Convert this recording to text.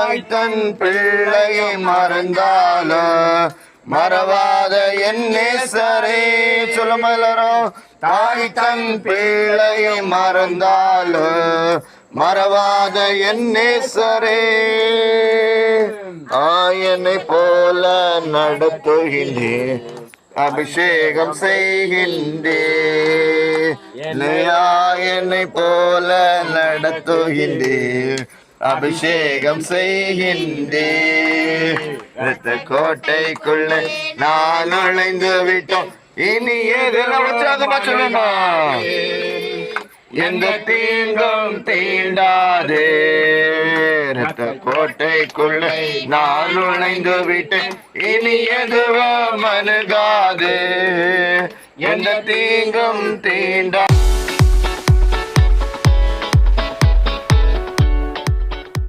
தாய் தன் பிள்ளையை மறந்தாலும் மறவாத என் நேசரே. சொல்லுமா எல்லாரும்? தாய் தன் பிள்ளையை மறந்தாலும் மறவாத என் நேசரே. ஆயனை போல நடத்துகின்றேன், அபிஷேகம் செய்கின்றேன். ஆயனை போல நடத்துகின்றேன், அபிஷேகம் செய்கின்றேன். இரத்த கோட்டைக்குள்ள நான் நுழைந்து விட்டோம், இனி எதில் உற்சாகமா சொல்லுமா? எந்த தீங்கும் தீண்டாதே. இரத்த கோட்டைக்குள்ள நான் நுழைந்து விட்டேன், இனி எதுவும் அணுகாது. எந்த தீங்கும் தீண்டா